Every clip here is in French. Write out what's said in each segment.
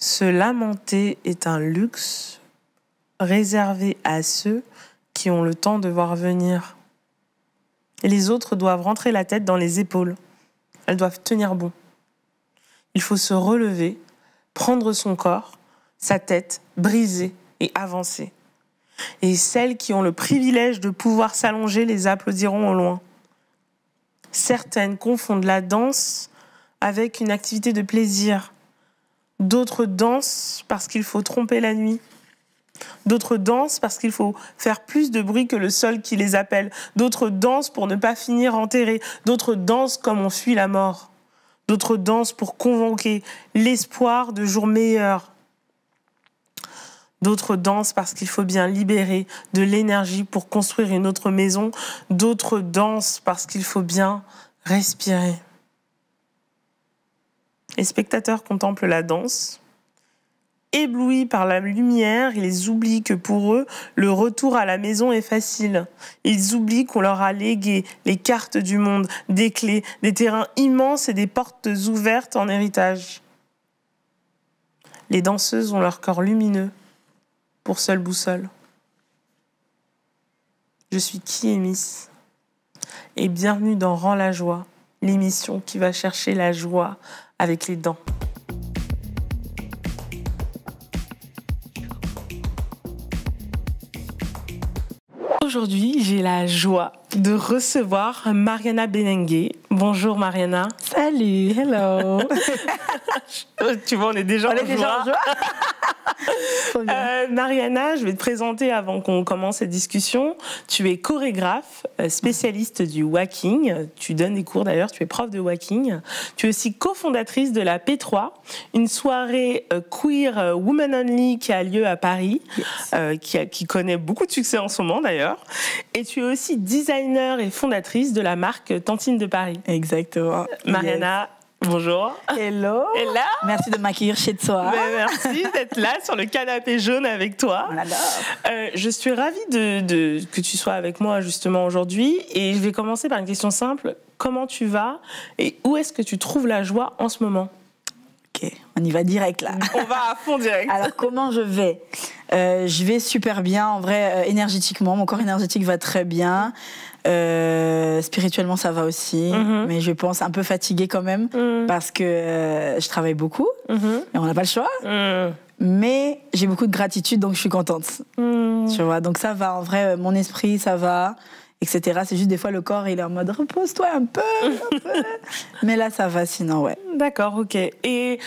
Se lamenter est un luxe réservé à ceux qui ont le temps de voir venir. Et les autres doivent rentrer la tête dans les épaules. Elles doivent tenir bon. Il faut se relever, prendre son corps, sa tête, briser et avancer. Et celles qui ont le privilège de pouvoir s'allonger les applaudiront au loin. Certaines confondent la danse avec une activité de plaisir. D'autres dansent parce qu'il faut tromper la nuit. D'autres dansent parce qu'il faut faire plus de bruit que le sol qui les appelle. D'autres dansent pour ne pas finir enterrés. D'autres dansent comme on fuit la mort. D'autres dansent pour convoquer l'espoir de jours meilleurs. D'autres dansent parce qu'il faut bien libérer de l'énergie pour construire une autre maison. D'autres dansent parce qu'il faut bien respirer. Les spectateurs contemplent la danse. Éblouis par la lumière, ils oublient que pour eux, le retour à la maison est facile. Ils oublient qu'on leur a légué les cartes du monde, des clés, des terrains immenses et des portes ouvertes en héritage. Les danseuses ont leur corps lumineux pour seule boussole. Je suis Kiémis et bienvenue dans Rends la joie, l'émission qui va chercher la joie avec les dents. Aujourd'hui, j'ai la joie de recevoir Mariana Benengue. Bonjour Mariana. Salut, hello. Tu vois, on est déjà en joie. Mariana, je vais te présenter avant qu'on commence cette discussion. Tu es chorégraphe, spécialiste du walking. Tu donnes des cours d'ailleurs, tu es prof de walking. Tu es aussi cofondatrice de la P3, une soirée queer woman only qui a lieu à Paris, yes. qui connaît beaucoup de succès en ce moment d'ailleurs. Et tu es aussi designer et fondatrice de la marque Tantine de Paris. Exactement. Mariana, yes. Bonjour. Hello. Et là, merci de m'accueillir chez toi. Merci d'être là sur le canapé jaune avec toi. Je suis ravie que tu sois avec moi justement aujourd'hui. Et je vais commencer par une question simple. Comment tu vas et où est-ce que tu trouves la joie en ce moment? Ok, on y va direct là. On va à fond direct. Alors comment je vais? Je vais super bien, en vrai, énergétiquement. Mon corps énergétique va très bien. Spirituellement, ça va aussi. Mais je pense un peu fatiguée quand même parce que je travaille beaucoup. Et on n'a pas le choix. Mais j'ai beaucoup de gratitude, donc je suis contente. Tu vois, donc ça va, en vrai, mon esprit, ça va, etc. C'est juste des fois le corps, il est en mode repose-toi un peu. Mais là, ça va, sinon, ouais. D'accord, ok. Et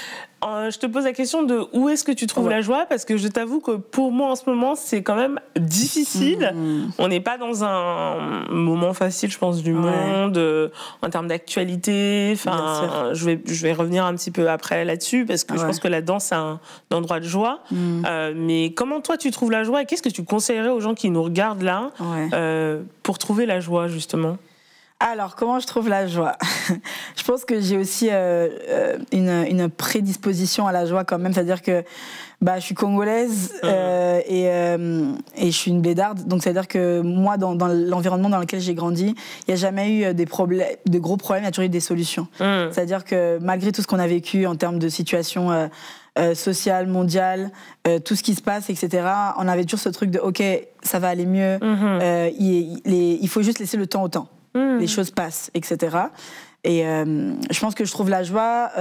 je te pose la question de où est-ce que tu trouves la joie, parce que je t'avoue que pour moi en ce moment c'est quand même difficile. On n'est pas dans un moment facile, je pense, du monde en termes d'actualité. Enfin, je vais revenir un petit peu après là-dessus parce que je pense que la danse c'est un endroit de joie. Mais comment toi tu trouves la joie et qu'est-ce que tu conseillerais aux gens qui nous regardent là pour trouver la joie justement? Alors, comment je trouve la joie? Je pense que j'ai aussi une prédisposition à la joie quand même, c'est-à-dire que je suis congolaise et je suis une blédarde, donc c'est-à-dire que moi, dans l'environnement dans lequel j'ai grandi, il n'y a jamais eu de gros problèmes, il y a toujours eu des solutions. C'est-à-dire que malgré tout ce qu'on a vécu en termes de situation sociale, mondiale, tout ce qui se passe, etc., on avait toujours ce truc de « ok, ça va aller mieux, il faut juste laisser le temps au temps ». Les choses passent, etc. Et je pense que je trouve la joie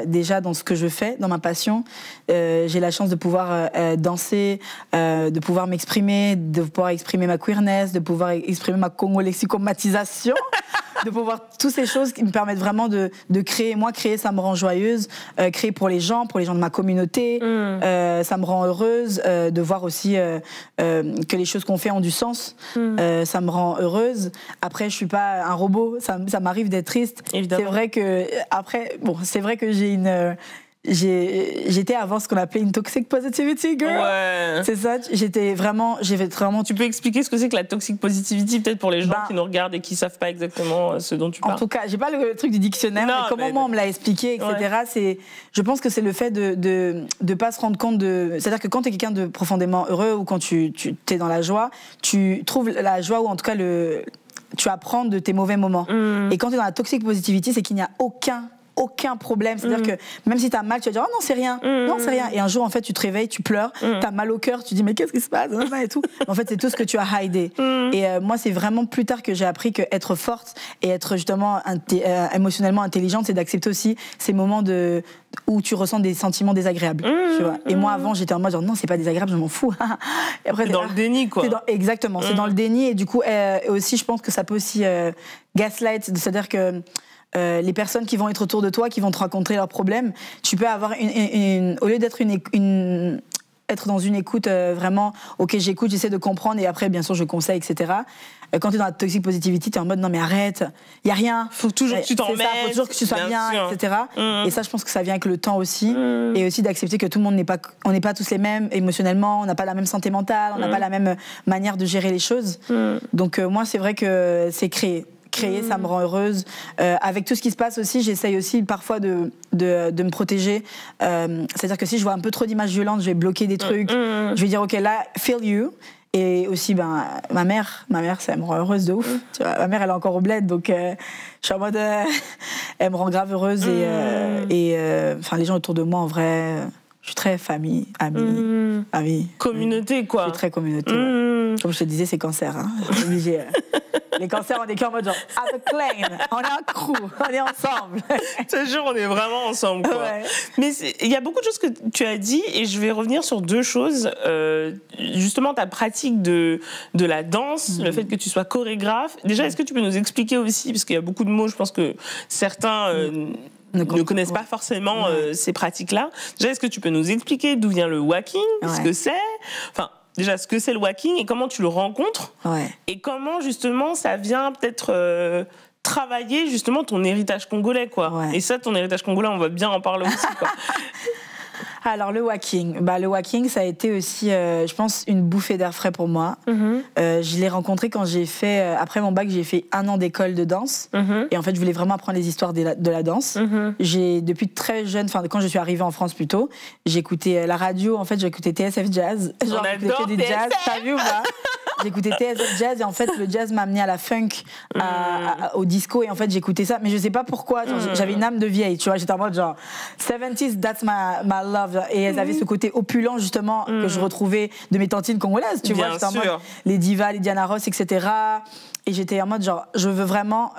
déjà dans ce que je fais, dans ma passion. J'ai la chance de pouvoir danser, de pouvoir m'exprimer, de pouvoir exprimer ma queerness, de pouvoir exprimer ma congo-lexicomatisation, de pouvoir toutes ces choses qui me permettent vraiment de créer. Moi, créer, ça me rend joyeuse. Créer pour les gens de ma communauté, ça me rend heureuse. De voir aussi que les choses qu'on fait ont du sens, ça me rend heureuse. Après, je suis pas un robot. Ça m'arrive d'être triste. Évidemment. C'est vrai que après, c'est vrai que j'étais avant ce qu'on appelait une toxic positivity girl. Ouais. C'est ça. J'avais vraiment. Tu peux expliquer ce que c'est que la toxic positivity, peut-être pour les gens qui nous regardent et qui savent pas exactement ce dont tu parles. En tout cas, j'ai pas le truc du dictionnaire, mais comment moi on me l'a expliqué, etc. Je pense que c'est le fait de pas se rendre compte c'est-à-dire que quand tu es quelqu'un de profondément heureux ou quand tu es dans la joie, tu trouves la joie ou en tout cas tu apprends de tes mauvais moments. Et quand tu es dans la toxic positivity, c'est qu'il n'y a aucun aucun problème. C'est-à-dire que même si t'as mal, tu vas dire oh non c'est rien, non c'est rien. Et un jour en fait tu te réveilles, tu pleures, t'as mal au cœur, tu dis mais qu'est-ce qui se passe et tout. En fait c'est tout ce que tu as hidé. Et moi c'est vraiment plus tard que j'ai appris que être forte et être justement émotionnellement intelligente, c'est d'accepter aussi ces moments où tu ressens des sentiments désagréables. Tu vois. Et moi avant j'étais en mode genre, non c'est pas désagréable, je m'en fous. Et après, c'est dans le déni quoi. Exactement, c'est dans le déni et du coup aussi je pense que ça peut aussi gaslight, c'est-à-dire que les personnes qui vont être autour de toi, qui vont te raconter leurs problèmes, tu peux avoir au lieu d'être être dans une écoute vraiment, ok j'écoute, j'essaie de comprendre et après bien sûr je conseille, etc. Quand tu es dans la toxic positivity, tu es en mode non mais arrête, il y a rien. Faut toujours que tu t'en mettes. Faut toujours que tu sois bien, etc. Et ça je pense que ça vient avec le temps aussi. Et aussi d'accepter que tout le monde on n'est pas tous les mêmes émotionnellement, on n'a pas la même santé mentale, on n'a pas la même manière de gérer les choses. Donc moi c'est vrai que c'est créer, ça me rend heureuse. Avec tout ce qui se passe aussi, j'essaye aussi parfois de me protéger. C'est-à-dire que si je vois un peu trop d'images violentes, je vais bloquer des trucs. Je vais dire, ok, là, feel you. Et aussi, ma mère, ça me rend heureuse de ouf. Tu vois, ma mère, elle est encore au bled, donc je suis en mode... elle me rend grave heureuse. Et les gens autour de moi, en vrai... Je suis très famille, amis. Communauté, quoi. Je suis très communauté. Ouais. Comme je te disais, c'est cancer. Hein. Obligé. Les cancers, on est qu'en mode genre, as a clan, on est un crew, on est ensemble. Je te jure, on est vraiment ensemble, quoi. Ouais. Mais il y a beaucoup de choses que tu as dit et je vais revenir sur deux choses. Justement, ta pratique de la danse, le fait que tu sois chorégraphe. Déjà, est-ce que tu peux nous expliquer aussi, parce qu'il y a beaucoup de mots, je pense que certains... ne connaissent pas forcément ces pratiques-là. Déjà, est-ce que tu peux nous expliquer d'où vient le walking, ce que c'est, enfin, déjà, ce que c'est le walking et comment tu le rencontres, et comment justement ça vient peut-être travailler justement ton héritage congolais, quoi. Et ça, ton héritage congolais, on va bien en parler aussi, quoi. Alors le walking, ça a été aussi, je pense, une bouffée d'air frais pour moi. Je l'ai rencontré quand j'ai fait, après mon bac, j'ai fait 1 an d'école de danse. Et en fait, je voulais vraiment apprendre les histoires de la danse. J'ai, depuis très jeune, enfin quand je suis arrivée en France plutôt, j'écoutais la radio, en fait, j'écoutais TSF Jazz. Genre, j'adore des jazz, t'as vu ou pas? J'écoutais TSF Jazz et en fait le jazz m'a amené à la funk, au disco et en fait j'écoutais ça mais je sais pas pourquoi, j'avais une âme de vieille, tu vois, j'étais en mode genre 70s, that's my love, et elles avaient ce côté opulent justement que je retrouvais de mes tantines congolaises, tu vois, j'étais en mode les divas, les Diana Ross, etc. Et j'étais en mode genre je veux vraiment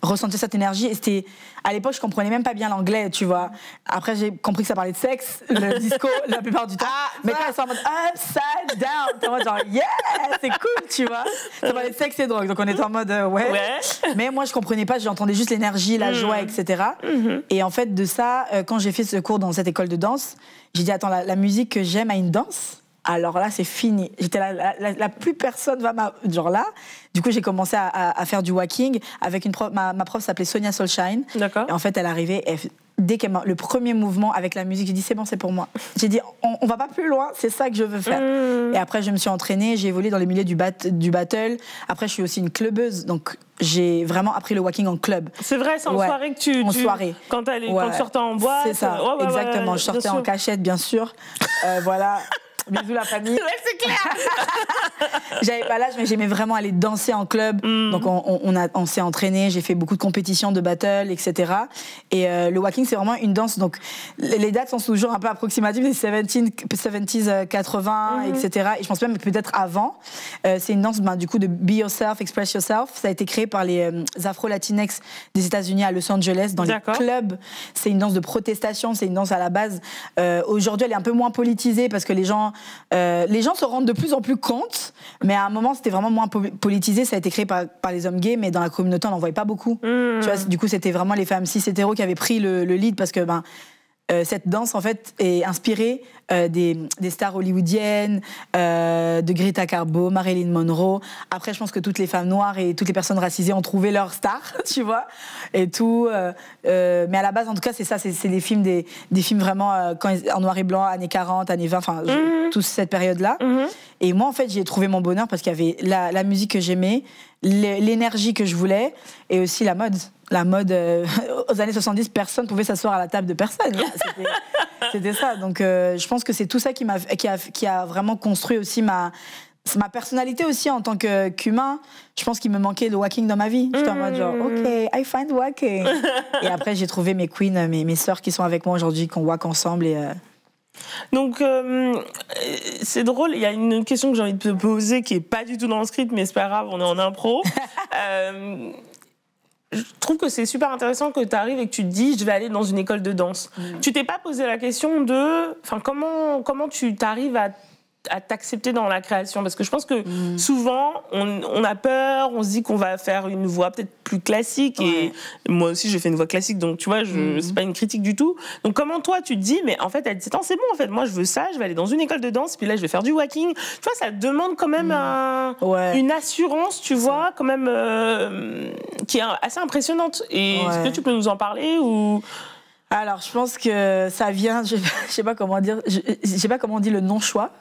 ressentir cette énergie et c'était, à l'époque je comprenais même pas bien l'anglais, tu vois, après j'ai compris que ça parlait de sexe, le disco la plupart du temps, mais quand elles sont en mode upside down, t'es en mode genre yeah, c'est cool, tu vois, ça parlait de sexe et drogue, donc on était en mode ouais. Mais moi je comprenais pas, j'entendais juste l'énergie, la joie, etc. Et en fait de ça, quand j'ai fait ce cours dans cette école de danse, j'ai dit attends, la musique que j'aime à une danse, alors là, c'est fini. J'étais là, plus personne va genre là. Du coup, j'ai commencé à faire du walking avec une prof. Ma prof s'appelait Sonia Solshine. D'accord. Et en fait, elle arrivait. Dès qu'elle le premier mouvement avec la musique, j'ai dit c'est bon, c'est pour moi. J'ai dit on va pas plus loin, c'est ça que je veux faire. Et après, je me suis entraînée, j'ai évolué dans les milieux du battle. Après, je suis aussi une clubbeuse, donc j'ai vraiment appris le walking en club. C'est vrai, c'est en soirée que tu. En soirée. Quand tu sortais en boîte. C'est ça, exactement. Je sortais en cachette, bien sûr. Voilà. Bisous la famille. Ouais, c'est clair. J'avais pas l'âge, mais j'aimais vraiment aller danser en club. Donc on s'est entraîné. J'ai fait beaucoup de compétitions, de battles, etc. Et le walking, c'est vraiment une danse. Donc les dates sont toujours un peu approximatives, les 70s, 80, etc. Et je pense même peut-être avant. C'est une danse, du coup, de be yourself, express yourself. Ça a été créé par les Afro-Latinx des États-Unis à Los Angeles dans les clubs. C'est une danse de protestation. C'est une danse à la base. Aujourd'hui, elle est un peu moins politisée parce que les gens se rendent de plus en plus compte, mais à un moment c'était vraiment moins politisé. Ça a été créé par les hommes gays, mais dans la communauté on n'en voyait pas beaucoup. Tu vois, du coup c'était vraiment les femmes cis hétéros qui avaient pris le lead parce que cette danse en fait est inspirée des stars hollywoodiennes, de Greta Garbo, Marilyn Monroe. Après je pense que toutes les femmes noires et toutes les personnes racisées ont trouvé leur star, tu vois, et tout. Mais à la base en tout cas c'est ça, c'est des films des films vraiment en noir et blanc, années 40, années 20, enfin toute cette période là. Et moi en fait j'ai trouvé mon bonheur parce qu'il y avait la musique que j'aimais, l'énergie que je voulais et aussi la mode. La mode, aux années 70, personne ne pouvait s'asseoir à la table de personne. C'était ça. Donc, je pense que c'est tout ça qui a vraiment construit aussi ma personnalité aussi en tant qu'humain, je pense qu'il me manquait le walking dans ma vie. J'étais en mode genre, OK, I find walking. Et après, j'ai trouvé mes queens, mes sœurs qui sont avec moi aujourd'hui, qu'on walk ensemble. Donc, c'est drôle, il y a une question que j'ai envie de te poser qui n'est pas du tout dans le script, mais c'est pas grave, on est en impro. Je trouve que c'est super intéressant que tu arrives et que tu te dis je vais aller dans une école de danse. Tu t'es pas posé la question de comment tu t'arrives à t'accepter dans la création, parce que je pense que souvent on a peur, on se dit qu'on va faire une voix peut-être plus classique, et moi aussi j'ai fait une voix classique, donc tu vois, c'est pas une critique du tout. Donc comment toi tu te dis mais en fait à 17 ans c'est bon, en fait moi je veux ça, je vais aller dans une école de danse, puis là je vais faire du walking, tu vois, ça demande quand même une assurance, tu vois, quand même qui est assez impressionnante. Et est-ce que tu peux nous en parler ou... Alors, je pense que ça vient, je sais pas comment dire, je sais pas comment on dit le non-choix.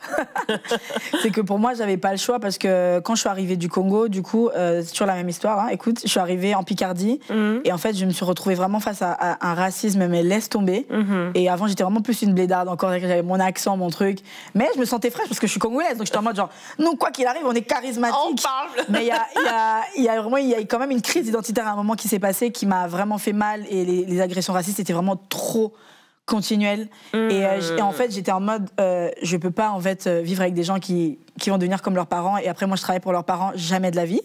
C'est que pour moi, j'avais pas le choix parce que quand je suis arrivée du Congo, du coup, c'est toujours la même histoire, hein. Écoute, je suis arrivée en Picardie et en fait, je me suis retrouvée vraiment face à un racisme, mais laisse tomber. Et avant, j'étais vraiment plus une blédarde encore, j'avais mon accent, mon truc. Mais je me sentais fraîche parce que je suis congolaise, donc j'étais en mode genre, non, quoi qu'il arrive, on est charismatique. On parle. Mais il y a quand même une crise identitaire à un moment qui s'est passée qui m'a vraiment fait mal, et les agressions racistes étaient vraiment trop continuelles. Et en fait, j'étais en mode, je peux pas en fait vivre avec des gens qui vont devenir comme leurs parents, et après moi je travaille pour leurs parents, jamais de la vie.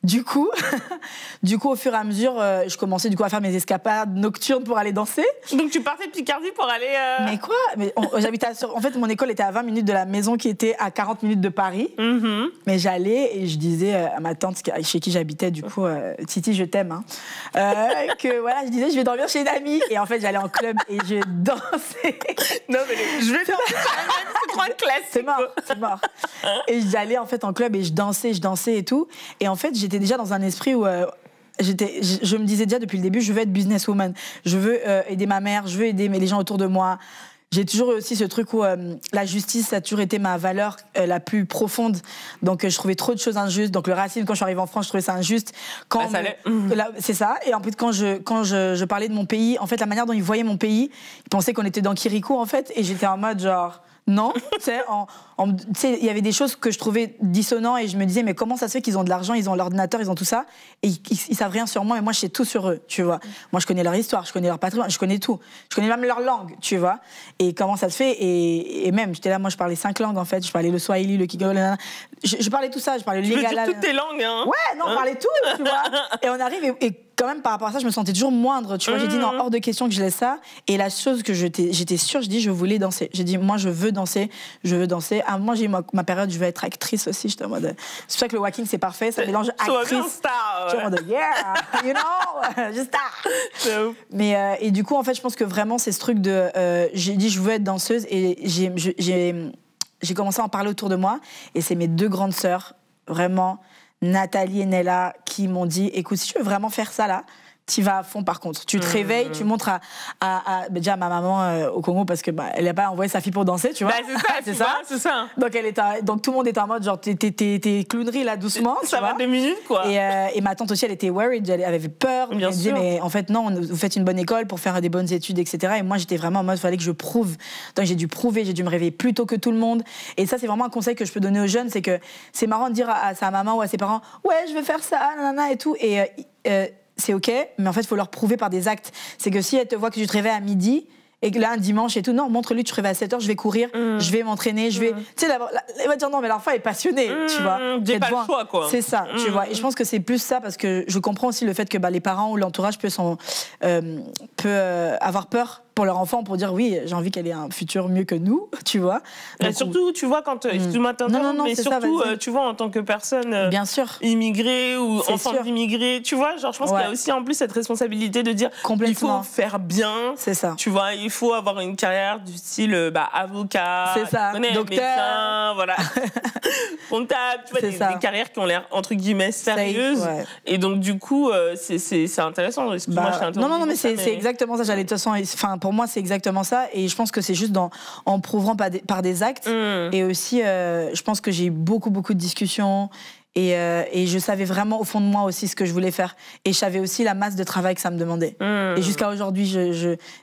Du coup, au fur et à mesure, je commençais du coup à faire mes escapades nocturnes pour aller danser. Donc tu partais de Picardie pour aller... Mais quoi? J'habitais en fait, mon école était à 20 minutes de la maison qui était à 40 minutes de Paris. Mais j'allais et je disais à ma tante chez qui j'habitais, du coup, Titi, je t'aime, hein, que voilà, je disais, je vais dormir chez une amie. Et en fait, j'allais en club et je dansais. Non, mais je vais faire c'est trop un classique. C'est mort. Et j'allais en fait en club et je dansais et tout. Et en fait, j'étais déjà dans un esprit où je me disais déjà depuis le début, je veux être businesswoman, je veux aider ma mère, je veux aider les gens autour de moi. J'ai toujours aussi ce truc où la justice, ça a toujours été ma valeur la plus profonde. Donc je trouvais trop de choses injustes. Donc le racisme, quand je suis arrivée en France, je trouvais ça injuste. C'est ça. Et en plus, quand je parlais de mon pays, en fait, la manière dont ils voyaient mon pays, ils pensaient qu'on était dans Kirikou, en fait. Et j'étais en mode genre... Non, tu sais, il y avait des choses que je trouvais dissonantes et je me disais, mais comment ça se fait qu'ils ont de l'argent, ils ont l'ordinateur, ils ont tout ça, et ils savent rien sur moi, et moi je sais tout sur eux, tu vois. Moi je connais leur histoire, je connais leur patrimoine, je connais tout. Je connais même leur langue, tu vois. Et comment ça se fait, et même, j'étais là, moi je parlais 5 langues en fait, je parlais le Swahili, le Kigolo, je parlais tout ça, je parlais le Lingala. Tu veux dire toutes tes langues, hein? Ouais, non, on parlait tout, tu vois. Et on arrive, et quand même par rapport à ça, je me sentais toujours moindre, tu vois. J'ai dit non, hors de question que je laisse ça. Et la chose que j'étais sûre, je dis, je voulais danser. J'ai dit, moi je veux danser. À un moment, j'ai eu ma période, je veux être actrice aussi. J'étais en mode, c'est pour ça que le walking c'est parfait, ça mélange actrice. Star, ouais. En mode, yeah, you know, just star. Mais et du coup, en fait, je pense que vraiment c'est ce truc de, j'ai dit, je veux être danseuse, et j'ai commencé à en parler autour de moi, et c'est mes 2 grandes sœurs, vraiment, Nathalie et Nella, qui m'ont dit, écoute, si tu veux vraiment faire ça là, tu vas à fond. Par contre, tu te réveilles, tu montres déjà à ma maman au Congo, parce que elle n'a pas envoyé sa fille pour danser, tu vois. C'est ça. Donc tout le monde était en mode genre t'es clownerie là doucement. Ça va 2 minutes quoi. Et ma tante aussi, elle était worried, elle avait peur. Bien elle sûr. disait mais en fait non, vous faites une bonne école pour faire des bonnes études, etc. Et moi j'étais vraiment en mode fallait que je prouve. Donc j'ai dû prouver, j'ai dû me réveiller plus tôt que tout le monde. Et ça c'est vraiment un conseil que je peux donner aux jeunes, c'est que c'est marrant de dire à sa maman ou à ses parents ouais je veux faire ça, nanana et tout. Et c'est ok, mais en fait, il faut leur prouver par des actes. C'est que si elle te voit que tu te réveilles à midi, et que là, un dimanche et tout, non, montre-lui, tu te réveilles à 7h, je vais courir, je vais m'entraîner, je vais... Tu sais, elle va dire non, mais l'enfant est passionné, tu vois. J'ai pas le choix, quoi. C'est ça, tu vois. Et je pense que c'est plus ça, parce que je comprends aussi le fait que les parents ou l'entourage peut avoir peur pour leur enfant, pour dire oui, j'ai envie qu'elle ait un futur mieux que nous, tu vois. Donc, surtout, tu vois, quand excuse-moi mais surtout, tu vois, en tant que personne bien sûr, immigrée ou enfant d'immigré, tu vois, genre je pense qu'il y a aussi en plus cette responsabilité de dire il faut faire bien, c'est ça. Tu vois, il faut avoir une carrière du style avocat, c'est ça, docteur, médecin, voilà, comptable, tu vois, des carrières qui ont l'air entre guillemets sérieuses. Safe, ouais. Et donc du coup, c'est intéressant. Excuse-moi, je t'ai interrompu. Non, mais c'est exactement ça. J'allais de toute façon, enfin pour moi c'est exactement ça, et je pense que c'est juste en prouvant par des actes. Et aussi je pense que j'ai eu beaucoup de discussions, Et je savais vraiment au fond de moi aussi ce que je voulais faire. Et je savais aussi la masse de travail que ça me demandait. Et jusqu'à aujourd'hui,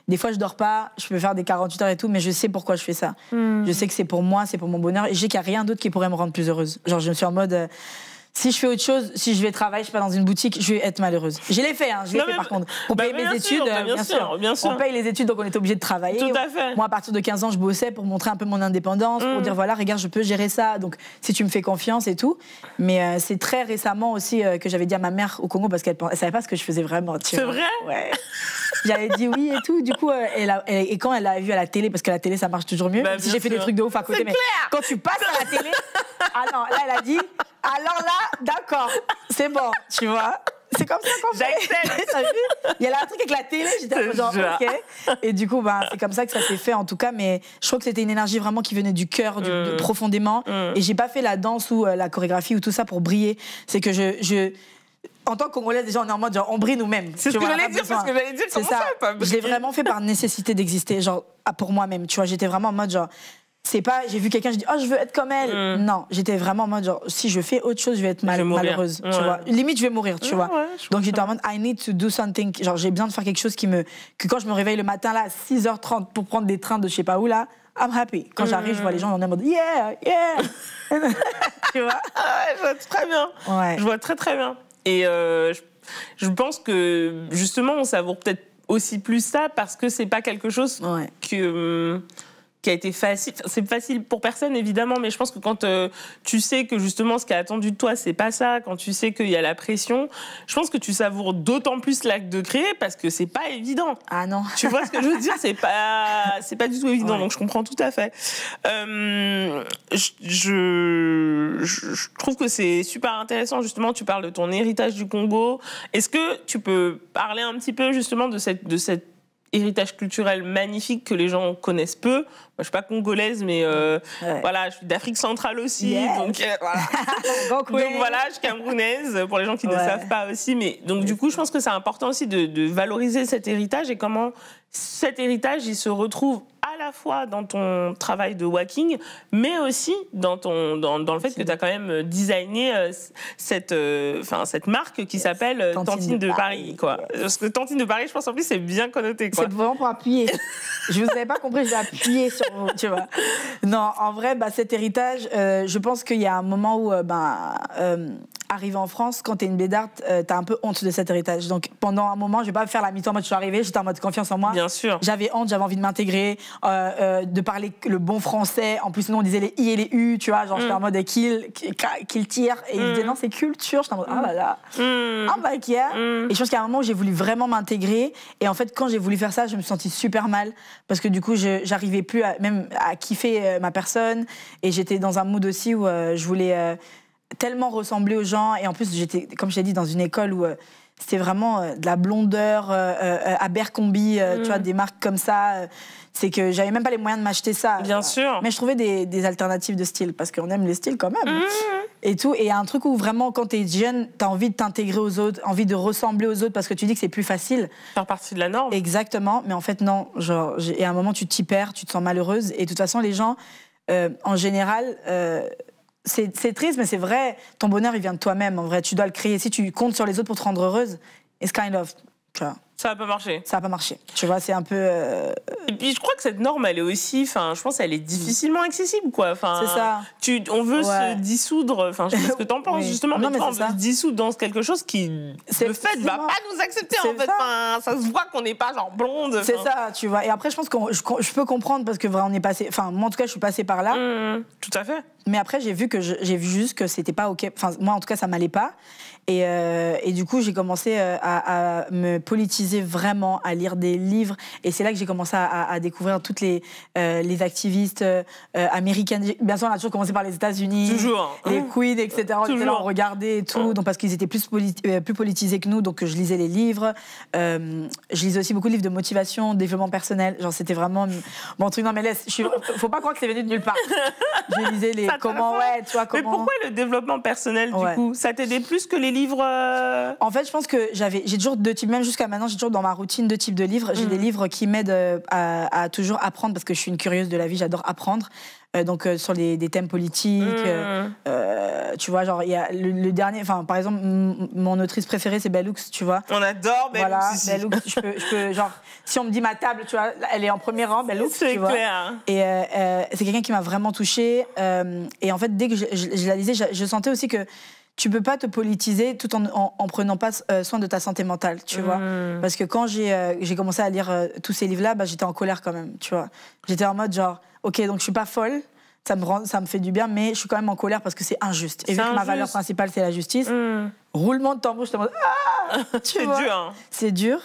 des fois je dors pas, je peux faire des 48 heures et tout, mais je sais pourquoi je fais ça. Je sais que c'est pour moi, c'est pour mon bonheur, et je sais qu'il n'y a rien d'autre qui pourrait me rendre plus heureuse. Genre, je me suis en mode... si je fais autre chose, si je vais travailler, je sais pas, dans une boutique, je vais être malheureuse. Je l'ai fait, par contre. Pour payer mes études, bien sûr. On paye les études, donc on était obligé de travailler. Tout à fait. Moi, à partir de 15 ans, je bossais pour montrer un peu mon indépendance, pour dire, voilà, regarde, je peux gérer ça, donc si tu me fais confiance et tout. Mais c'est très récemment aussi que j'avais dit à ma mère au Congo, parce qu'elle savait pas ce que je faisais vraiment. C'est vrai? Ouais. J'avais dit oui et tout. Du coup, et quand elle l'a vu à la télé, parce que la télé, ça marche toujours mieux, si j'ai fait des trucs de ouf à côté, mais quand tu passes à la télé, ah non, là, elle a dit, alors là, d'accord, c'est bon, tu vois. C'est comme ça qu'on fait. Il y a là un truc avec la télé, j'étais genre, ok. Et du coup, c'est comme ça que ça s'est fait, en tout cas. Mais je crois que c'était une énergie vraiment qui venait du cœur, profondément. Et j'ai pas fait la danse ou la chorégraphie ou tout ça pour briller. C'est que en tant que Congolaise, déjà, on est en mode, genre, on brille nous-mêmes. C'est ce que j'allais dire, c'est ça. Je l'ai vraiment fait par nécessité d'exister, genre, pour moi-même. Tu vois, j'étais vraiment en mode, genre, c'est pas, j'ai vu quelqu'un, je dis, oh, je veux être comme elle. Non, j'étais vraiment en mode, genre, si je fais autre chose, je vais être malheureuse. Tu vois, limite, je vais mourir, tu vois. Donc, j'étais en mode, I need to do something. Genre, j'ai besoin de faire quelque chose que quand je me réveille le matin, là, à 6h30 pour prendre des trains de je sais pas où, là, I'm happy. Quand j'arrive, je vois les gens, on est en mode, yeah. Tu vois? Je vois très bien. Ouais. Je vois très, très bien. Et je pense que, justement, on savoure peut-être aussi plus ça parce que c'est pas quelque chose qui a été facile. C'est facile pour personne, évidemment, mais je pense que quand tu sais que, justement, ce qui est attendu de toi, c'est pas ça, quand tu sais qu'il y a la pression, je pense que tu savoures d'autant plus l'acte de créer parce que c'est pas évident. Ah non. Tu vois ce que je veux dire? C'est pas du tout évident, donc je comprends tout à fait. Je trouve que c'est super intéressant, justement, tu parles de ton héritage du Congo. Est-ce que tu peux parler un petit peu, justement, de cet héritage culturel magnifique que les gens connaissent peu? Moi, je suis pas congolaise, mais voilà, je suis d'Afrique centrale aussi, donc voilà. Donc voilà, je suis camerounaise pour les gens qui ne savent pas aussi, mais donc du coup, je pense que c'est important aussi de valoriser cet héritage et comment cet héritage il se retrouve à la fois dans ton travail de walking, mais aussi dans le fait que tu as quand même designé cette marque qui s'appelle Tantine de Paris, quoi. Parce que Tantine de Paris, je pense en plus c'est bien connoté, quoi. C'est vraiment pour appuyer. Je vous avais pas compris, j'ai appuyé sur vous, tu vois. Non, en vrai, cet héritage, je pense qu'il y a un moment où arrivé en France, quand t'es une bédarde, t'as un peu honte de cet héritage. Donc pendant un moment, je vais pas faire la mi-temps en mode je suis arrivée, j'étais en mode confiance en moi. Bien sûr. J'avais honte, j'avais envie de m'intégrer, de parler le bon français. En plus, nous on disait les i et les u, tu vois, genre j'étais en mode kill tire. Et ils disaient non, c'est culture. J'étais en mode ah là là, I'm like yeah. Et je pense qu'il y a un moment où j'ai voulu vraiment m'intégrer. Et en fait, quand j'ai voulu faire ça, je me suis sentie super mal parce que du coup, j'arrivais plus même à kiffer ma personne. Et j'étais dans un mood aussi où je voulais tellement ressembler aux gens, et en plus j'étais, comme je t'ai dit, dans une école où c'était vraiment de la blondeur, Abercrombie, tu vois, des marques comme ça. C'est que j'avais même pas les moyens de m'acheter ça. Bien sûr. Mais je trouvais des alternatives de style, parce qu'on aime les styles quand même. Et tout. Et il y a un truc où vraiment, quand t'es jeune, t'as envie de t'intégrer aux autres, envie de ressembler aux autres, parce que tu dis que c'est plus facile. Faire partie de la norme. Exactement. Mais en fait, non. Genre, et à un moment, tu t'y perds, tu te sens malheureuse. Et de toute façon, les gens, en général... c'est triste, mais c'est vrai. Ton bonheur, il vient de toi-même. En vrai, tu dois le créer. Si tu comptes sur les autres pour te rendre heureuse, it's kind of, tu vois. Ça va pas marcher. Ça va pas marcher. Tu vois, c'est un peu. Et puis je crois que cette norme, elle est aussi, je pense, elle est difficilement accessible, quoi. C'est ça. On veut se dissoudre. Je sais pas ce que t'en penses justement, mais on veut se dissoudre dans quelque chose qui, de fait, va pas nous accepter. En fait, ça se voit qu'on n'est pas genre blonde. C'est ça, tu vois. Et après, je pense que je peux comprendre parce que vraiment, on est passé. Enfin, moi, en tout cas, je suis passée par là. Tout à fait. Mais après, j'ai vu juste que c'était pas ok. Enfin, moi, en tout cas, ça m'allait pas. Et du coup, j'ai commencé à me politiser vraiment, à lire des livres. Et c'est là que j'ai commencé à découvrir toutes les activistes américaines. Bien sûr, on a toujours commencé par les États-Unis. Toujours. Les queens, etc. On regardait et tout. Donc, parce qu'ils étaient plus politisés que nous. Donc, je lisais les livres. Je lisais aussi beaucoup de livres de motivation, développement personnel. Genre, c'était vraiment mon truc. Non, mais laisse. Faut pas croire que c'est venu de nulle part. Je lisais les. Comment. Mais pourquoi le développement personnel, du coup? Ça t'aidait plus que les livres En fait, je pense que j'ai toujours deux types, même jusqu'à maintenant, j'ai toujours dans ma routine deux types de livres. J'ai des livres qui m'aident à toujours apprendre, parce que je suis une curieuse de la vie, j'adore apprendre. donc sur des thèmes politiques. Tu vois, genre, il y a le dernier... Enfin, par exemple, mon autrice préférée, c'est Bell Hooks, tu vois. On adore Bell Hooks. Voilà, Bell Hooks, je peux, genre, si on me dit ma table, tu vois, elle est en premier rang, Bell Hooks, tu vois. C'est clair. Et c'est quelqu'un qui m'a vraiment touchée. Et en fait, dès que je la lisais, je sentais aussi que tu peux pas te politiser tout en prenant pas soin de ta santé mentale, tu vois. Parce que quand j'ai commencé à lire tous ces livres-là, bah, j'étais en colère quand même, tu vois. J'étais en mode genre, ok, donc je suis pas folle, ça me fait du bien, mais je suis quand même en colère parce que c'est injuste. Et vu que ma valeur principale, c'est la justice, roulement de tambour, je te mode, C'est dur. Hein. C'est dur.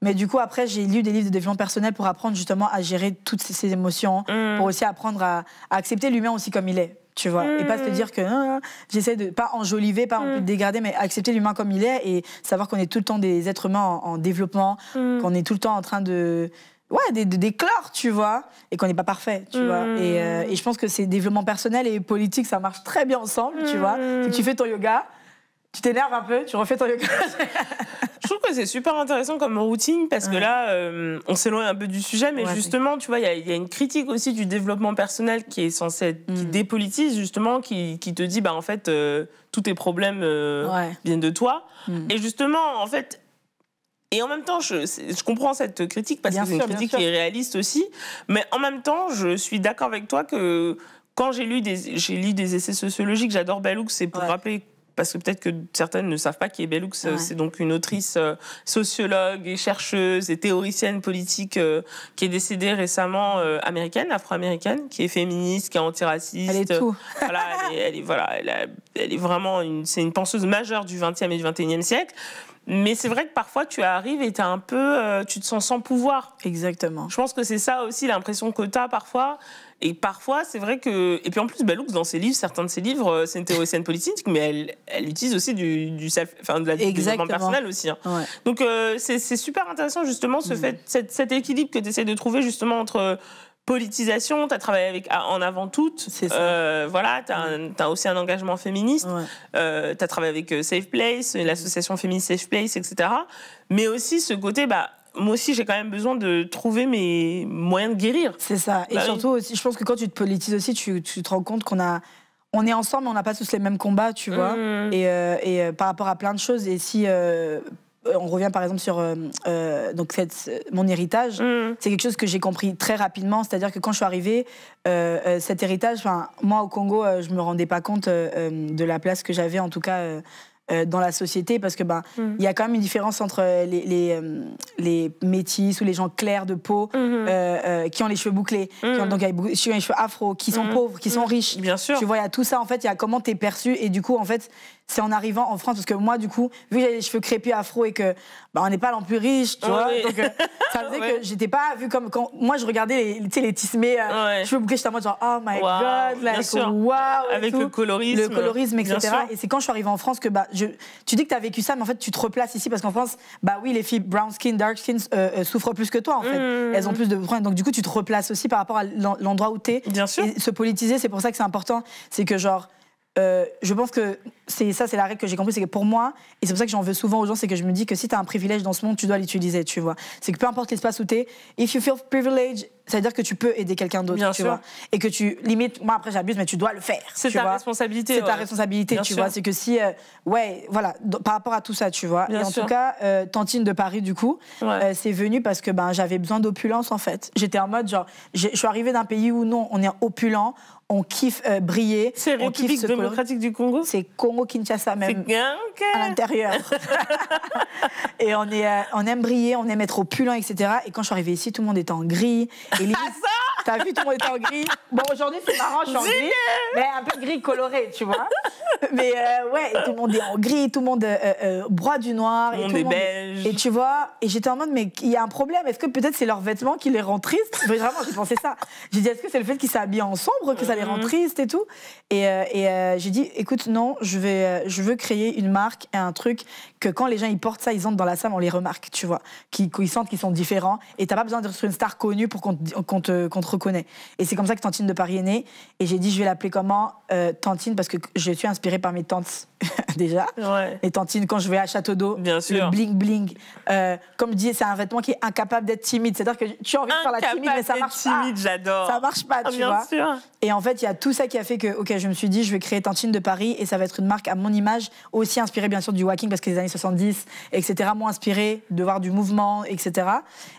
Mais du coup, après, j'ai lu des livres de développement personnel pour apprendre justement à gérer toutes ces émotions, pour aussi apprendre à accepter l'humain aussi comme il est, tu vois. Et pas se dire que j'essaie de pas enjoliver, pas en dégrader, mais accepter l'humain comme il est et savoir qu'on est tout le temps des êtres humains en développement, qu'on est tout le temps en train d'éclore, tu vois, et qu'on n'est pas parfait, tu vois. Et je pense que c'est développement personnel et politique, ça marche très bien ensemble, tu vois. Si tu fais ton yoga, tu t'énerves un peu, tu refais ton yoga. Je trouve que c'est super intéressant comme routine parce que là, on s'éloigne un peu du sujet, mais justement, tu vois, il y a une critique aussi du développement personnel qui est censée être, qui dépolitise justement, qui te dit, bah en fait, tous tes problèmes viennent de toi. Et justement, en fait, et en même temps, je comprends cette critique parce que c'est une critique qui est réaliste aussi, mais en même temps, je suis d'accord avec toi que quand j'ai lu des essais sociologiques, j'adore Bell Hooks, c'est pour rappeler. Parce que peut-être que certaines ne savent pas qui est Bell Hooks. C'est donc une autrice sociologue et chercheuse et théoricienne politique qui est décédée récemment, afro-américaine, qui est féministe, qui est antiraciste. Elle est tout. Voilà, elle est vraiment c'est une penseuse majeure du XXe et du XXIe siècle. Mais c'est vrai que parfois tu arrives et t'es un peu, tu te sens sans pouvoir. Exactement. Je pense que c'est ça aussi l'impression que t'as parfois. Et parfois, c'est vrai que... Et puis en plus, Bell Hooks, dans ses livres, certains de ses livres, c'est une théoricienne politique, mais elle utilise aussi du développement personnel aussi. Hein. Ouais. Donc c'est super intéressant justement cet équilibre que tu essaies de trouver justement entre... politisation, tu as travaillé en avant toute. C'est ça. Voilà, tu as aussi un engagement féministe. Tu as travaillé avec Safe Place, l'association féministe Safe Place, etc. Mais aussi ce côté, moi aussi, j'ai quand même besoin de trouver mes moyens de guérir. C'est ça. Et surtout, aussi, je pense que quand tu te politises aussi, tu te rends compte on est ensemble, mais on n'a pas tous les mêmes combats, tu vois. Et par rapport à plein de choses. Et si... on revient par exemple sur donc mon héritage. C'est quelque chose que j'ai compris très rapidement. C'est-à-dire que quand je suis arrivée, cet héritage, moi au Congo, je me rendais pas compte de la place que j'avais, en tout cas dans la société, parce que il y a quand même une différence entre les métis ou les gens clairs de peau qui ont les cheveux bouclés, qui ont les cheveux afro, qui sont pauvres, qui sont riches. Bien sûr. Tu vois, il y a tout ça en fait. Il y a comment t'es perçu et du coup en fait. C'est en arrivant en France, parce que moi, du coup, vu que j'avais les cheveux crépus afro et que on n'est pas non plus riche, tu vois, donc ça faisait que j'étais pas vue comme quand moi je regardais les tismés cheveux bouclés, j'étais en mode genre oh my god, like wow, avec le colorisme, etc. Et c'est quand je suis arrivée en France que tu dis que t'as vécu ça, mais en fait tu te replaces ici parce qu'en France, oui, les filles brown skin, dark skin souffrent plus que toi en fait. Elles ont plus de problèmes, donc du coup tu te replaces aussi par rapport à l'endroit où t'es. Bien sûr. Et se politiser, c'est pour ça que c'est important, c'est que genre je pense que c'est la règle que j'ai compris, c'est que pour moi, et c'est pour ça que j'en veux souvent aux gens, c'est que je me dis que si t'as un privilège dans ce monde, tu dois l'utiliser, tu vois. C'est que peu importe l'espace où t'es, if you feel privileged, ça veut dire que tu peux aider quelqu'un d'autre, tu vois. Et que tu limites, moi après j'abuse, mais tu dois le faire. C'est ta responsabilité. C'est ta responsabilité, tu vois. C'est que si, voilà, par rapport à tout ça, tu vois. Et en tout cas, Tantine de Paris, du coup, c'est venu parce que j'avais besoin d'opulence en fait. J'étais en mode genre, je suis arrivée d'un pays où non, on est opulent. On kiffe briller. C'est République démocratique du Congo. C'est Congo-Kinshasa même, à l'intérieur. Et on aime briller, on aime être opulent, etc. Et quand je suis arrivée ici, tout le monde était en gris. Et limite, t'as vu, tout le monde était en gris. Bon, aujourd'hui, c'est marrant, je suis en gris, mais un peu gris coloré, tu vois. Mais tout le monde est en gris, tout le monde broie du noir. Tout le monde est beige. Et tu vois, et j'étais en mode, mais il y a un problème. Est-ce que peut-être c'est leurs vêtements qui les rendent tristes? Vraiment, j'ai pensé ça. J'ai dit, est-ce que c'est le fait qu'ils s'habillent en sombre que ça les rend tristes et tout? Et j'ai dit, écoute, non, je veux créer une marque et un truc que quand les gens ils portent ça, ils entrent dans la salle, on les remarque, tu vois. Qu'ils sentent qu'ils sont différents. Et t'as pas besoin d'être une star connue pour qu'on te reconnaît. Et c'est comme ça que Tantine de Paris est née. Et j'ai dit, je vais l'appeler comment Tantine, parce que je suis inspirée par mes tantes, déjà. Ouais. Les tantines, quand je vais à Château d'Eau, Bien sûr. le bling-bling. Comme je dis, c'est un vêtement qui est incapable d'être timide. C'est-à-dire que tu as envie de faire la timide, mais ça marche pas. Timide, j'adore. Ça marche pas, tu vois. Bien sûr. Et en fait, il y a tout ça qui a fait que, ok, je me suis dit, je vais créer Tantine de Paris et ça va être une marque à mon image, aussi inspirée bien sûr du walking parce que les années 70, etc., m'ont inspiré de voir du mouvement, etc.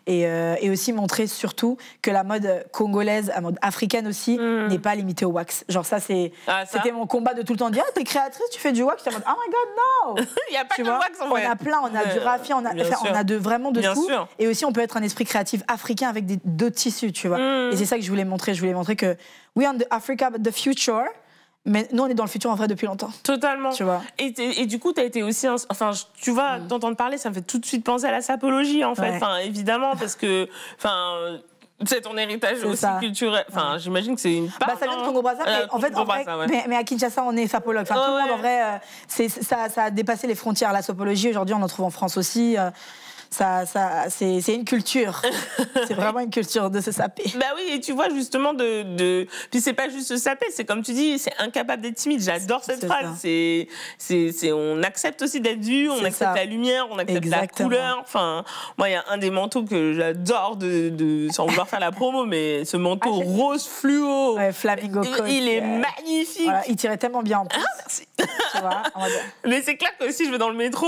Et aussi montrer surtout que la mode congolaise, la mode africaine aussi, n'est pas limitée au wax. Genre ça, c'était mon combat de tout le temps. Dire, ah, t'es créatrice, tu fais du wax. J'étais en mode, oh my god, no. Il n'y a pas Tu que le vois, wax en vrai. on a plein, on a du raffia, on a vraiment de Bien tout. sûr. Et aussi, on peut être un esprit créatif africain avec d'autres tissus, tu vois. Et c'est ça que je voulais montrer. Je voulais montrer que we are the Africa, but the future. Mais nous, on est dans le futur en vrai depuis longtemps. Totalement. Tu vois. Et du coup, tu as été aussi. Enfin, tu vois, t'entendre parler, ça me fait tout de suite penser à la sapologie, en fait. Ouais. Enfin, évidemment, parce que. Enfin, c'est ton héritage C'est aussi ça. culturel. Enfin, j'imagine que c'est une part. Bah, ça vient de Congo-Brazzaville, mais en fait, mais à Kinshasa, on est sapologue. Enfin, tout le monde, en vrai, ça a dépassé les frontières. La sapologie, aujourd'hui, on en trouve en France aussi. C'est une culture. C'est vraiment une culture de se saper. Bah oui, et tu vois, justement, puis c'est pas juste se saper, c'est comme tu dis, c'est incapable d'être timide. J'adore cette phrase. On accepte aussi d'être vu, on accepte la lumière, on accepte la couleur. Enfin, moi, il y a un des manteaux que j'adore sans vouloir faire la promo, mais ce manteau rose fluo. Ouais, Flamingo Coat. Il est magnifique. Voilà, il tirait tellement bien en plus. Ah, merci. Tu vois, mais c'est clair que si je vais dans le métro,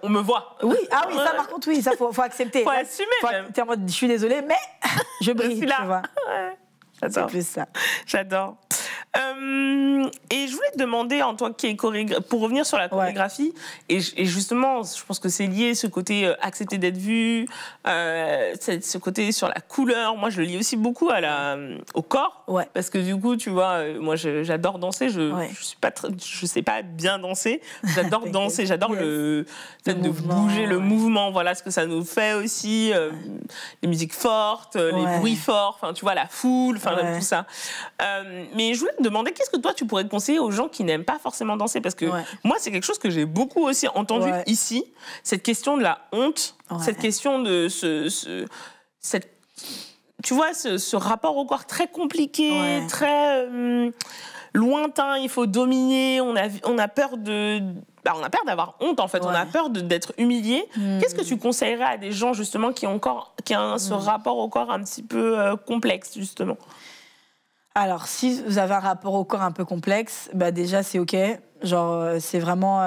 on me voit. Oui, ça par contre, oui, ça faut accepter. Faut assumer. T'es en mode, je suis désolée, mais je brille, tu vois. Ouais. J'adore. C'est plus ça. J'adore. Et je voulais te demander, en toi qui es chorégraphe, pour revenir sur la chorégraphie, et justement, je pense que c'est lié, ce côté accepter d'être vu, ce côté sur la couleur. Moi, je le lis aussi beaucoup au corps, parce que du coup, tu vois, moi, j'adore danser. Je sais pas bien danser. J'adore danser. J'adore le fait de bouger, le mouvement. Voilà ce que ça nous fait aussi. Les musiques fortes, les bruits forts. Enfin, tu vois, la foule. Enfin, tout ça. Mais je voulais te demander, qu'est-ce que toi tu pourrais te conseiller aux gens qui n'aiment pas forcément danser, parce que moi c'est quelque chose que j'ai beaucoup aussi entendu ici, cette question de la honte, cette question de tu vois, ce rapport au corps très compliqué, très lointain, il faut dominer, on a peur d'avoir honte en fait, on a peur d'être humilié. Qu'est-ce que tu conseillerais à des gens justement qui ont ce rapport au corps un petit peu complexe justement? Alors, si vous avez un rapport au corps un peu complexe, bah déjà c'est ok. Genre, c'est vraiment,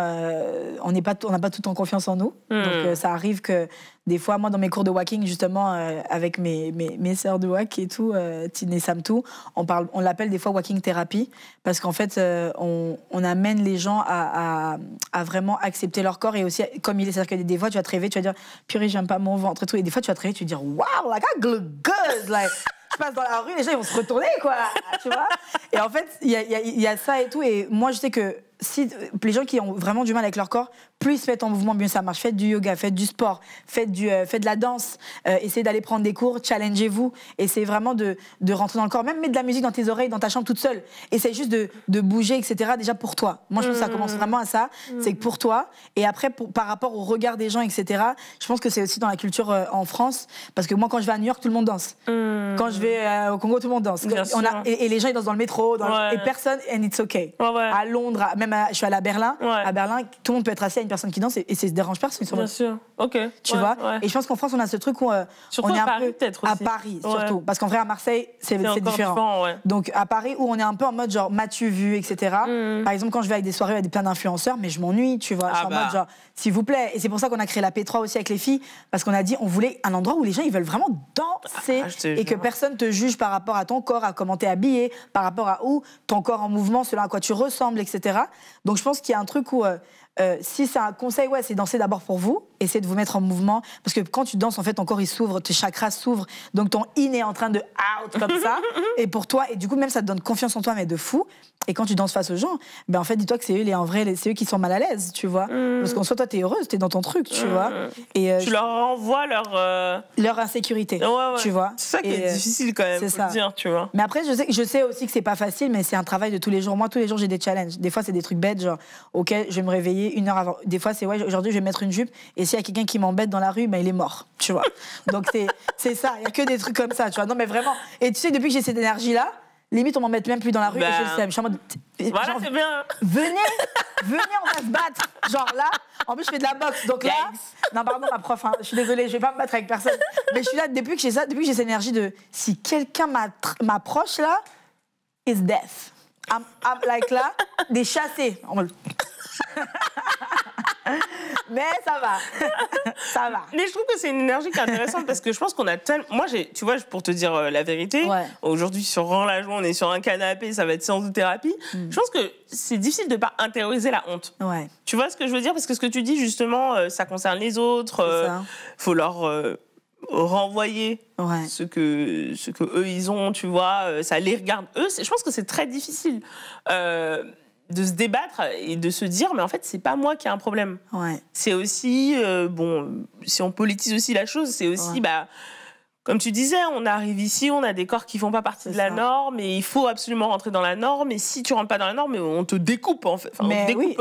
on n'a pas tout le temps confiance en nous. Donc, ça arrive que des fois, moi, dans mes cours de walking, justement, avec mes sœurs de walk et tout, Tine et Samtou, on l'appelle des fois walking thérapie, parce qu'en fait, on amène les gens à vraiment accepter leur corps et aussi comme il est. C'est-à-dire que des fois, tu vas te réveiller, tu vas dire, purée, j'aime pas mon ventre et tout. Et des fois, tu vas te réveiller, tu vas dire, wow, like I look good, like. Je passe dans la rue, les gens ils vont se retourner, quoi, tu vois. Et en fait, il y a ça et tout. Et moi, je sais que si les gens qui ont vraiment du mal avec leur corps, plus ils se mettent en mouvement, mieux ça marche. Faites du yoga, faites du sport, faites de la danse, essayez d'aller prendre des cours, challengez-vous. Essayez vraiment de rentrer dans le corps. Même mettre de la musique dans tes oreilles, dans ta chambre toute seule. Essaye juste de bouger, etc. Déjà pour toi. Moi, je pense que ça commence vraiment à ça. C'est que pour toi. Et après, par rapport au regard des gens, etc., je pense que c'est aussi dans la culture en France. Parce que moi, quand je vais à New York, tout le monde danse. Quand je vais au Congo, tout le monde danse. Et les gens, ils dansent dans le métro. Et personne, and it's okay. À Londres, je suis allée à Berlin. À Berlin, tout le monde peut être assis à une personne qui danse et ça ne dérange personne. Bien sûr. Ok. Tu vois. Et je pense qu'en France, on a ce truc où surtout on est à un Paris, peu peut-être aussi. à Paris, surtout. Parce qu'en vrai, à Marseille, c'est différent. Donc à Paris, où on est un peu en mode genre, m'as-tu vu, etc. Par exemple, quand je vais avec des soirées avec plein d'influenceurs, mais je m'ennuie, tu vois. Je suis en mode genre, s'il vous plaît. Et c'est pour ça qu'on a créé la P3 aussi avec les filles, parce qu'on a dit, on voulait un endroit où les gens ils veulent vraiment danser et que personne te juge par rapport à ton corps, à comment t'es habillé, par rapport à où ton corps en mouvement, selon à quoi tu ressembles, etc. Donc je pense qu'il y a un truc où si c'est un conseil, c'est danser d'abord pour vous, essayez de vous mettre en mouvement, parce que quand tu danses, en fait, ton corps il s'ouvre, tes chakras s'ouvrent, donc ton in est en train de out comme ça, et pour toi, et du coup même ça te donne confiance en toi, mais de fou. Et quand tu danses face aux gens, ben en fait, dis-toi que c'est c'est eux qui sont mal à l'aise, tu vois, parce qu'en soi, toi, t'es heureuse, t'es dans ton truc, tu vois. Et tu leur renvoies leur insécurité, tu vois. C'est ça qui est difficile quand même, faut le dire, tu vois. Mais après, je sais aussi que c'est pas facile, mais c'est un travail de tous les jours. Moi, tous les jours, j'ai des challenges. Des fois, c'est des trucs bêtes, genre, ok, je vais me réveiller 1 heure avant. Des fois, c'est aujourd'hui, je vais mettre une jupe et s'il y a quelqu'un qui m'embête dans la rue, ben il est mort, tu vois. Donc c'est ça, il y a que des trucs comme ça, tu vois. Non mais vraiment. Et tu sais, depuis que j'ai cette énergie-là, limite on m'embête même plus dans la rue et je le sais. Je suis en mode, voilà, genre, c'est bien. Venez, on va se battre. Genre là, en plus je fais de la boxe, donc là, non pardon ma prof, hein, je suis désolée, je vais pas me battre avec personne. Mais je suis là depuis que j'ai ça, depuis que j'ai cette énergie de si quelqu'un m'approche là, it's death. I'm like là, des chassés. Mais ça va. Ça va. Mais je trouve que c'est une énergie qui est intéressante parce que je pense qu'on a tellement. Moi, tu vois, pour te dire la vérité, aujourd'hui, sur Rends la joie, on est sur un canapé, ça va être séance de thérapie. Je pense que c'est difficile de ne pas intérioriser la honte. Ouais. Tu vois ce que je veux dire? Parce que ce que tu dis, justement, ça concerne les autres. Faut leur renvoyer ce que eux ils ont, tu vois. Ça les regarde eux. Je pense que c'est très difficile. De se débattre et de se dire mais en fait c'est pas moi qui ai un problème. C'est aussi bon, si on politise aussi la chose, c'est aussi comme tu disais, on arrive ici, on a des corps qui font pas partie de la norme et il faut absolument rentrer dans la norme et si tu rentres pas dans la norme, on te découpe en fait. Enfin, on te découpe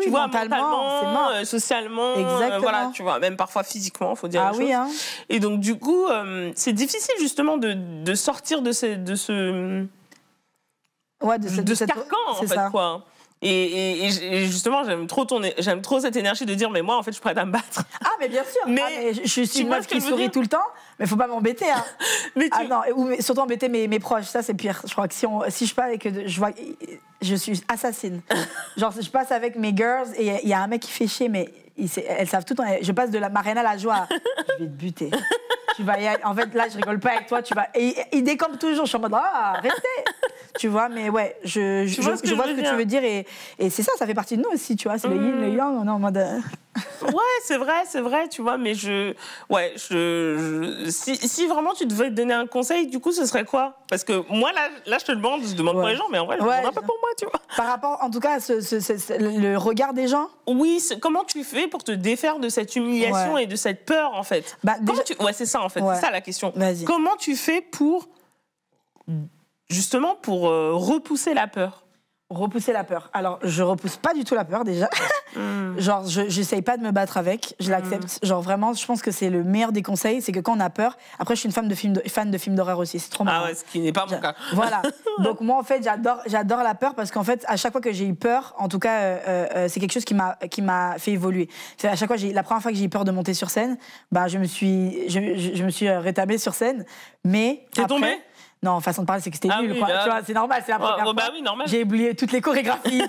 tu vois, mentalement, socialement, voilà, tu vois, même parfois physiquement, faut dire les choses. Et donc du coup, c'est difficile justement de sortir de ce carcan en fait quoi. Et justement j'aime trop cette énergie de dire mais moi en fait je suis prête à me battre. Ah mais bien sûr. Mais je suis une meuf qui sourit tout le temps, mais faut pas m'embêter hein. Non, ou surtout embêter mes proches, ça c'est pire. Je crois que si je parle et que je vois, je suis assassine. Genre je passe avec mes girls et il y a un mec qui fait chier mais elles savent tout. Je passe de la Mariana à la joie. Je vais te buter. Tu vas y aller. En fait, là, je rigole pas avec toi. Et il décampe toujours. Je suis en mode, restez. Tu vois, mais ouais, je vois ce que tu veux dire. Et c'est ça fait partie de nous aussi, tu vois. C'est le yin, le yang. On est en mode. Ouais, c'est vrai, tu vois. Mais si vraiment tu devais te donner un conseil, du coup, ce serait quoi? Parce que moi, là, je te demande pour les gens, mais en vrai, je ne demande pas pour moi, tu vois. Par rapport, en tout cas, le regard des gens. Oui, comment tu fais pour te défaire de cette humiliation et de cette peur, en fait? C'est ça, en fait. C'est ça la question. Comment tu fais pour repousser la peur? Repousser la peur. Alors, je repousse pas du tout la peur, déjà. Genre, j'essaye pas de me battre avec, je l'accepte. Genre, vraiment, je pense que c'est le meilleur des conseils, c'est que quand on a peur... Après, je suis une fan de films d'horreur aussi, c'est trop marrant. Ah ouais, ce qui n'est pas mon cas. Voilà. Donc, moi, en fait, j'adore la peur parce qu'en fait, à chaque fois que j'ai eu peur, en tout cas, c'est quelque chose qui m'a fait évoluer. À chaque fois, la première fois que j'ai eu peur de monter sur scène, je me suis rétablie sur scène, mais T'es tombée? Non, façon de parler, c'est que c'était nul, quoi. Tu vois, c'est normal, c'est la première fois. Oui, normal. J'ai oublié toutes les chorégraphies.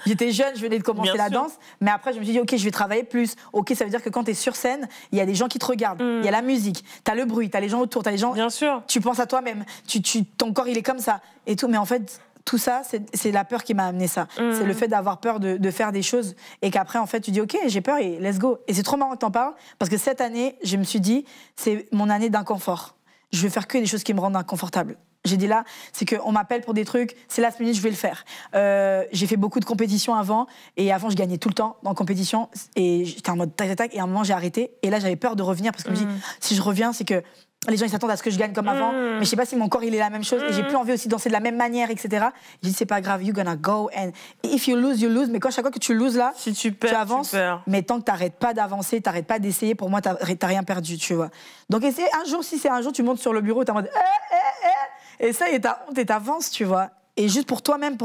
J'étais jeune, je venais de commencer la danse. Mais après, je me suis dit, OK, je vais travailler plus. OK, ça veut dire que quand t'es sur scène, il y a des gens qui te regardent. Il y a la musique, t'as le bruit, t'as les gens autour, t'as les gens. Bien sûr. Tu penses à toi-même. Ton corps, il est comme ça. Et tout. Mais en fait, tout ça, c'est la peur qui m'a amené ça. C'est le fait d'avoir peur de faire des choses. Et qu'après, en fait, tu dis, OK, j'ai peur et let's go. Et c'est trop marrant que t'en parles. Parce que cette année, je me suis dit, c'est mon année d'inconfort. Je vais faire que des choses qui me rendent inconfortable. J'ai dit là, c'est qu'on m'appelle pour des trucs, c'est last minute, je vais le faire. J'ai fait beaucoup de compétitions avant, et avant, je gagnais tout le temps dans compétition, et j'étais en mode tac, et à un moment, j'ai arrêté, et là, j'avais peur de revenir, parce que je me dis, si je reviens, c'est que les gens, ils s'attendent à ce que je gagne comme avant, mais je sais pas si mon corps, il est la même chose, et j'ai plus envie aussi de danser de la même manière, etc. J'ai dit, c'est pas grave, you're gonna go, and if you lose, you lose, mais chaque fois que tu loses là, si tu avances, mais tant que t'arrêtes pas d'avancer, t'arrêtes pas d'essayer, pour moi, t'as rien perdu, tu vois. Donc, si c'est un jour, tu montes sur le bureau, t'es en mode, et ça, et ta honte, et t'avances, tu vois. Et juste pour toi-même,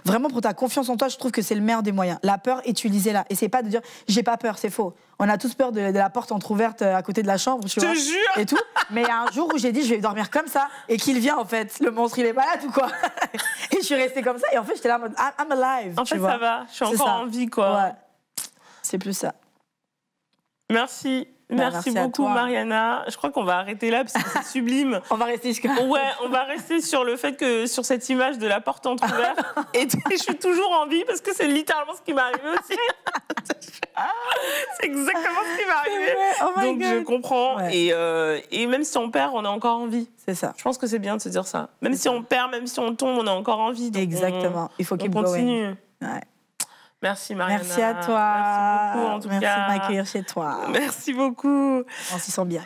vraiment pour ta confiance en toi, je trouve que c'est le meilleur des moyens. La peur, utilisez-la. Et c'est pas de dire, j'ai pas peur, c'est faux. On a tous peur de la porte entrouverte à côté de la chambre, tu vois. Je te jure. Et tout. Mais il y a un jour où j'ai dit, je vais dormir comme ça, et qu'il vient, en fait. Le monstre, il est malade ou quoi? Et je suis restée comme ça, et en fait, j'étais là en mode, I'm alive. En fait, ça va. Je suis encore en vie, quoi. Ouais. C'est plus ça. Merci. Merci beaucoup, Mariana. Je crois qu'on va arrêter là parce que c'est sublime. On va rester on va rester sur le fait que sur cette image de la porte entrouverte. Et je suis toujours en vie parce que c'est littéralement ce qui m'est arrivé aussi. C'est exactement ce qui m'est arrivé. Donc je comprends. Ouais. Et même si on perd, on est encore en vie. C'est ça. Je pense que c'est bien de se dire ça. Même si on perd, même si on tombe, on est encore en vie. Donc exactement. Il faut qu'il continue. Ouais. Merci Mariana. Merci à toi. Merci beaucoup en tout cas. Merci de m'accueillir chez toi. Merci beaucoup. On s'y sent bien.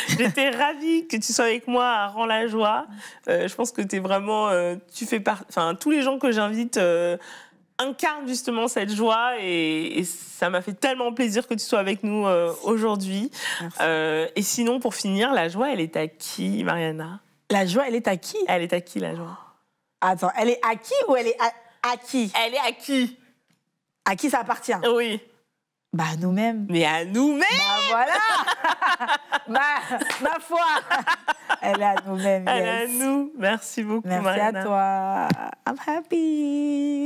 J'étais ravie que tu sois avec moi à Rends la joie. Je pense que t'es vraiment, tu fais tous les gens que j'invite incarne justement cette joie et ça m'a fait tellement plaisir que tu sois avec nous aujourd'hui. Et sinon, pour finir, la joie, elle est à qui, Mariana? La joie, elle est à qui? Elle est à qui, la joie? Attends, elle est à qui ou elle est à qui? Elle est à qui? À qui ça appartient? Oui. Bah, à nous-mêmes. Mais à nous-mêmes! Bah, voilà! ma foi! Elle est à nous-mêmes, Elle est à nous. Merci beaucoup, Merci Mariana. à toi. I'm happy.